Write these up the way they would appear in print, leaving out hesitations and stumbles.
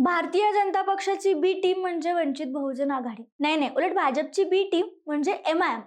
भारतीय जनता पक्षाची बी टीम म्हणजे वंचित बहुजन आघाडी. नाही, उलट भाजपची बी टीम म्हणजे एमआयएम.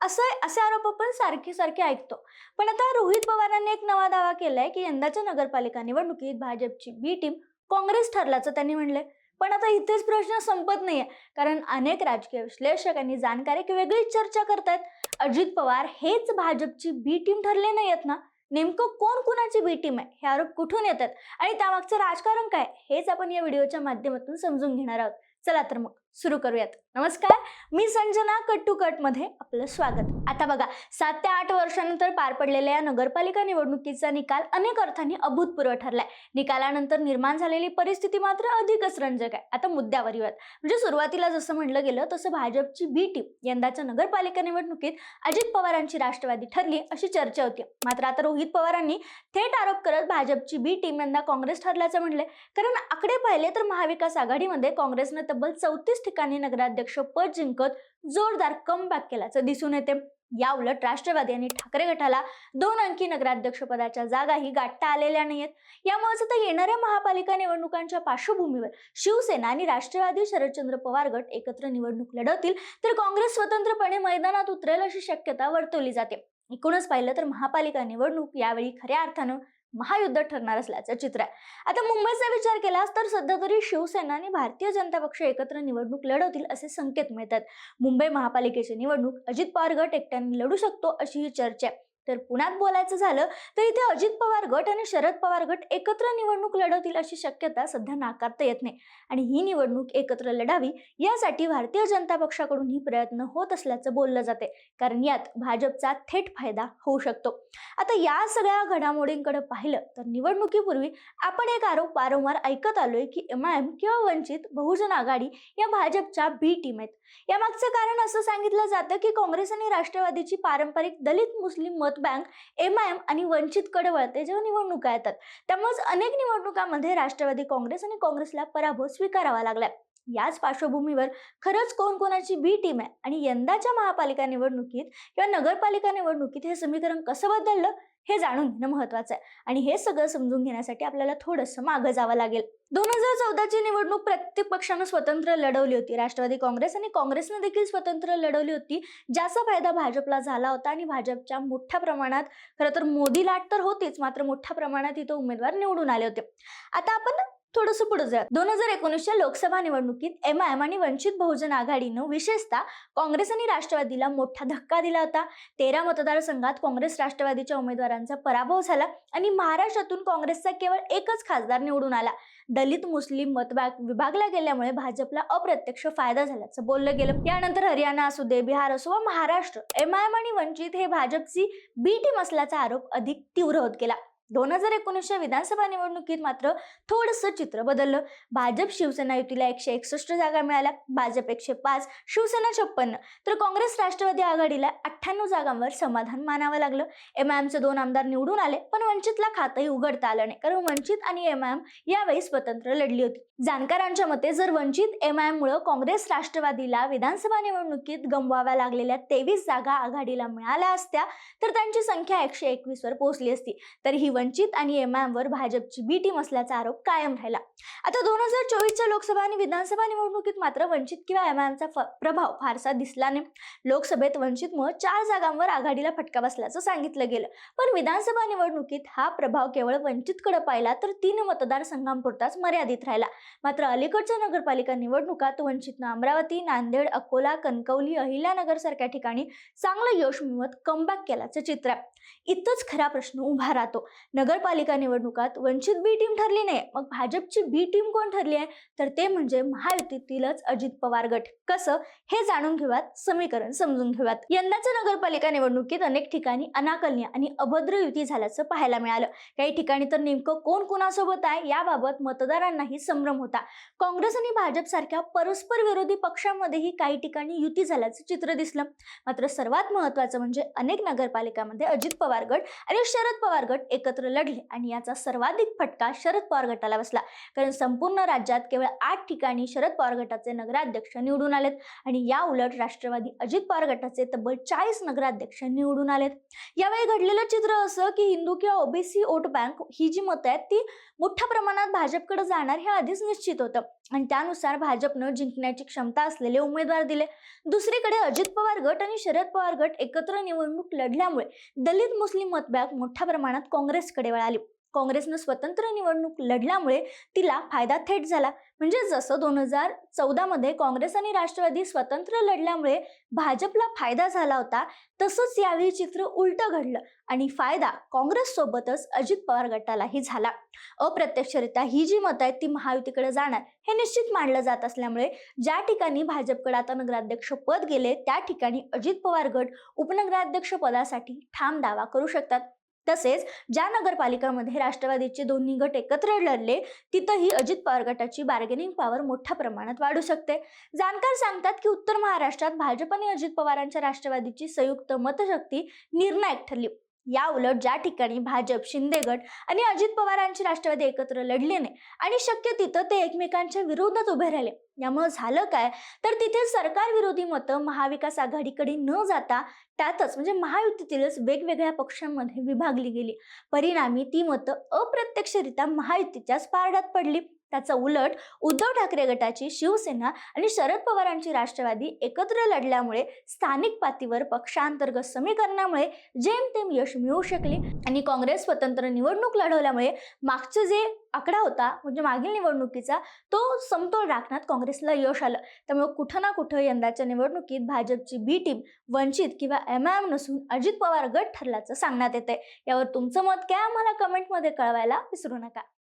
असे आरोप आपण सारखे ऐकतो. पण आता रोहित पवारांनी एक नवा दावा केलाय की यंदाच्या नगरपालिका निवडणुकीत भाजपची बी टीम काँग्रेस ठरल्याचं त्यांनी म्हणलंय. पण आता इथेच प्रश्न संपत नाहीये, कारण अनेक राजकीय विश्लेषक आणि जाणकार एक वेगळीच चर्चा करतायत. अजित पवार हेच भाजपची बी टीम ठरले नाहीयेत ना? नेमकं कोण कुणाची बी टीम आहे, हे आरोप कुठून येतात आणि त्यामागचं राजकारण काय, हेच आपण या व्हिडिओच्या माध्यमातून समजून घेणार आहोत. चला तर मग सुरू करूयात. नमस्कार, मी संजना. कट टू कट मध्ये आपलं स्वागत. आता बघा, 7 ते 8 वर्षांनंतर पार पडलेल्या या नगरपालिका निवडणुकीचा निकाल अनेक अर्थांनी अभूतपूर्व ठरलाय. निकालानंतर निर्माण झालेली परिस्थिती मात्र अधिकच रंजक आहे. आता मुद्द्यावर येऊयात. म्हणजे सुरुवातीला जसं म्हटलं गेलं तसं भाजपची बी टीम यंदाच्या नगरपालिका निवडणुकीत अजित पवारांची राष्ट्रवादी ठरली अशी चर्चा होती. मात्र आता रोहित पवारांनी थेट आरोप करत भाजपची बी टीम यंदा काँग्रेस ठरल्याचं म्हणलंय. कारण आकडे पाहिले तर महाविकास आघाडीमध्ये काँग्रेसनं तब्बल 34 ठिकाणी नगराध्यक्ष पद जिंकत जोरदार कमबॅक केल्याचं दिसून येते. या उलट राष्ट्रवादी आणि ठाकरे गटाला 2 अंकी नगराध्यक्ष पदाच्या जागाही गाठता आलेल्या नाहीयेत. यामुळेच आता येणाऱ्या महापालिका निवडणुकांच्या पार्श्वभूमीवर शिवसेना आणि राष्ट्रवादी शरदचंद्र पवार गट एकत्र निवडणूक लढवतील, तर काँग्रेस स्वतंत्रपणे मैदानात उतरेल अशी शक्यता वर्तवली जाते. एकूणच पाहिलं तर महापालिका निवडणूक यावेळी खऱ्या अर्थानं महायुद्ध ठरणार असल्याचं चित्र आहे. आता मुंबईचा विचार केलास तर सध्या तरी शिवसेना आणि भारतीय जनता पक्ष एकत्र निवडणूक लढवतील असे संकेत मिळतात. मुंबई महापालिकेची निवडणूक अजित पवार गट एकट्याने लढू शकतो अशी ही चर्चा आहे. तर पुण्यात बोलायचं झालं तर इथे अजित पवार गट आणि शरद पवार गट एकत्र निवडणूक लढवतील अशी शक्यता सध्या नाकारता येत नाही. आणि ही निवडणूक एकत्र लढावी यासाठी भारतीय जनता पक्षाकडूनही प्रयत्न होत असल्याचं बोललं जाते, कारण यात भाजपचा थेट फायदा होऊ शकतो. आता या सगळ्या घडामोडींकडे पाहिलं तर निवडणुकीपूर्वी आपण एक आरोप वारंवार ऐकत आलोय की एमआयएम किंवा वंचित बहुजन आघाडी या भाजपच्या बी टीम आहेत. यामागचं कारण असं सांगितलं जातं की काँग्रेस आणि राष्ट्रवादीची पारंपरिक दलित मुस्लिम मत बँक एमआयएम आणि वंचित कडे वळते जेव्हा निवडणुका येतात. त्यामुळेच अनेक निवडणुकांमध्ये राष्ट्रवादी काँग्रेस आणि काँग्रेसला पराभव स्वीकारावा लागलाय. याच पार्श्वभूमीवर खरंच कोण कोणाची बी टीम आहे आणि यंदाच्या महापालिका निवडणुकीत किंवा नगरपालिका निवडणुकीत हे समीकरण कसं बदललं हे जाणून घेणं महत्वाचं आहे. आणि हे सगळं समजून घेण्यासाठी आपल्याला थोडंसं मागं जावं लागेल. 2014ची निवडणूक प्रत्येक पक्षानं स्वतंत्र लढवली होती. राष्ट्रवादी काँग्रेस आणि काँग्रेसने देखील स्वतंत्र लढवली होती, ज्याचा फायदा भाजपला झाला होता. आणि भाजपच्या मोठ्या प्रमाणात खरं तर मोदी लाट तर होतीच, मात्र मोठ्या प्रमाणात इथं उमेदवार निवडून आले होते. आता आपण थोडंसं पुढे जाऊया. 2019च्या लोकसभा निवडणुकीत एमआयएम आणि वंचित बहुजन आघाडीनं विशेषतः काँग्रेस आणि राष्ट्रवादीला मोठा धक्का दिला होता. 13 मतदारसंघात काँग्रेस राष्ट्रवादीच्या उमेदवारांचा पराभव झाला आणि महाराष्ट्रातून काँग्रेसचा केवळ एकच खासदार निवडून आला. दलित मुस्लिम मतबँक विभागला गेल्यामुळे भाजपला अप्रत्यक्ष फायदा झाल्याचं बोललं गेलं. यानंतर हरियाणा असू दे, बिहार असो वा महाराष्ट्र, एमआयएम आणि वंचित हे भाजपची बी टीम असल्याचा आरोप अधिक तीव्र होत गेला. 2019च्या विधानसभा निवडणुकीत मात्र थोडंसं चित्र बदललं. भाजप शिवसेना युतीला 161 जागा मिळाल्या, भाजप 105, शिवसेना 56, तर काँग्रेस राष्ट्रवादी आघाडीला 98 जागांवर समाधान मानावं लागलं. एमआयएमचे 2 आमदार निवडून आले, पण वंचितला खातंही उघडता आलं नाही, कारण वंचित आणि एमआयएम यावेळी स्वतंत्र लढली होती. जाणकारांच्या मते जर वंचित एमआयएम मुळे काँग्रेस राष्ट्रवादीला विधानसभा निवडणुकीत गमवाव्या लागलेल्या 23 जागा आघाडीला मिळाल्या असत्या, तर त्यांची संख्या 121 वर पोहोचली असती. तर ही वंचित आणि एमआयएम वर भाजपची बी टीम असल्याचा आरोप कायम राहिला. आता 2024च्या लोकसभा आणि विधानसभा निवडणुकीत मात्र वंचित किंवा एमआयएमचा प्रभाव फारसा दिसला नाही. लोकसभेत वंचितमुळे 4 जागांवर आघाडीला फटका बसल्याचं सांगितलं गेलं, पण विधानसभा निवडणुकीत हा प्रभाव केवळ वंचितकडे पाहिला तर 3 मतदारसंघांपुरताच मर्यादित राहिला. मात्र अलीकडच्या नगरपालिका निवडणुकात वंचितनं अमरावती, नांदेड, अकोला, कणकवली, अहिल्यानगर सारख्या ठिकाणी चांगलं यश मिळवत कमबॅक केल्याचं चित्र आहे. इथंच खरा प्रश्न उभा राहतो. नगरपालिका निवडणुकात वंचित बी टीम ठरली नाही, मग भाजपची बी टीम कोण ठरली आहे, तर ते म्हणजे महायुतीतीलच अजित पवार गट. कसं हे जाणून घेऊयात, समीकरण समजून घेऊयात. यंदाच्या नगरपालिका निवडणुकीत अनेक ठिकाणी अनाकलनीय आणि अभद्र युती झाल्याचं पाहायला मिळालं. काही ठिकाणी तर नेमकं कोण कुणासोबत आहे याबाबत मतदारांनाही संभ्रम होता. काँग्रेस आणि भाजप सारख्या परस्पर विरोधी पक्षांमध्येही काही ठिकाणी युती झाल्याचं चित्र दिसलं. मात्र सर्वात महत्वाचं म्हणजे अनेक नगरपालिकांमध्ये अजित पवार गट आणि शरद पवार गट एकत्र एकत्र लढले आणि याचा सर्वाधिक फटका शरद पवार गटाला बसला, कारण संपूर्ण राज्यात केवळ 8 ठिकाणी शरद पवार गटाचे नगराध्यक्ष निवडून आलेत आणि या उलट राष्ट्रवादी अजित पवार गटाचे तब्बल 40 नगराध्यक्ष निवडून आलेत। यावेळी घडलेलं चित्र असं की हिंदू किंवा ओबीसी वोट बँक ही जी मतं आहेत ती मोठ्या प्रमाणात भाजपकडे जाणार हे आधीच निश्चित होतं आणि त्यानुसार भाजपनं जिंकण्याची क्षमता असलेले उमेदवार दिले। दुसरीकडे अजित पवार गट आणि शरद पवार गट एकत्र निवडणूक लढल्यामुळे दलित मुस्लिम मतबँक मोठ्या प्रमाणात काँग्रेसकडे वळाली। काँग्रेसनं स्वतंत्र निवडणूक लढल्यामुळे तिला फायदा थेट झाला। म्हणजे जसं 2014 मध्ये काँग्रेस आणि राष्ट्रवादी स्वतंत्र लढल्यामुळे भाजपला फायदा झाला होता, तसंच यावेळी चित्र उलटं घडलं आणि फायदा काँग्रेस सोबतच अजित पवार गटालाही झाला। अप्रत्यक्षरित्या ही जी मतं आहेत ती महायुतीकडे जाणार हे निश्चित मानलं जात असल्यामुळे ज्या ठिकाणी भाजपकडे आता नगराध्यक्ष पद गेले त्या ठिकाणी अजित पवार गट उपनगराध्यक्ष पदासाठी ठाम दावा करू शकतात। तसेच ज्या नगरपालिकांमध्ये राष्ट्रवादीचे दोन्ही गट एकत्र लढले तिथंही अजित पवार गटाची बार्गेनिंग पॉवर मोठ्या प्रमाणात वाढू शकते। जाणकार सांगतात की उत्तर महाराष्ट्रात भाजप आणि अजित पवारांच्या राष्ट्रवादीची संयुक्त मतशक्ती निर्णायक ठरली। या उलट ज्या ठिकाणी भाजप, शिंदे गट आणि अजित पवारांची राष्ट्रवादी एकत्र लढले नाही आणि शक्य तिथं ते एकमेकांच्या विरोधात उभे राहिले, यामुळे झालं काय तर तिथे सरकार विरोधी मतं महाविकास आघाडीकडे न जाता त्यातच म्हणजे महायुतीतीलच वेगवेगळ्या पक्षांमध्ये विभागली गेली। परिणामी ती मतं अप्रत्यक्षरित्या महायुतीच्याच पारड्यात पडली। त्याचा उलट उद्धव ठाकरे गटाची शिवसेना आणि शरद पवारांची राष्ट्रवादी एकत्र लढल्यामुळे स्थानिक पातळीवर पक्षांतर्गत समीकरणामुळे जेमतेम यश मिळू शकले आणि काँग्रेस स्वतंत्र निवडणूक लढवल्यामुळे मागचे जे आकडा होता म्हणजे मागील निवडणुकीचा तो समतोल राखण्यात काँग्रेसला यश आलं। त्यामुळे कुठं ना कुठं यंदाच्या निवडणुकीत भाजपची बी टीम वंचित किंवा एमआयएम नसून अजित पवार गट ठरल्याचं सांगण्यात येते। यावर तुमचं मत काय आम्हाला कमेंटमध्ये कळवायला विसरू नका।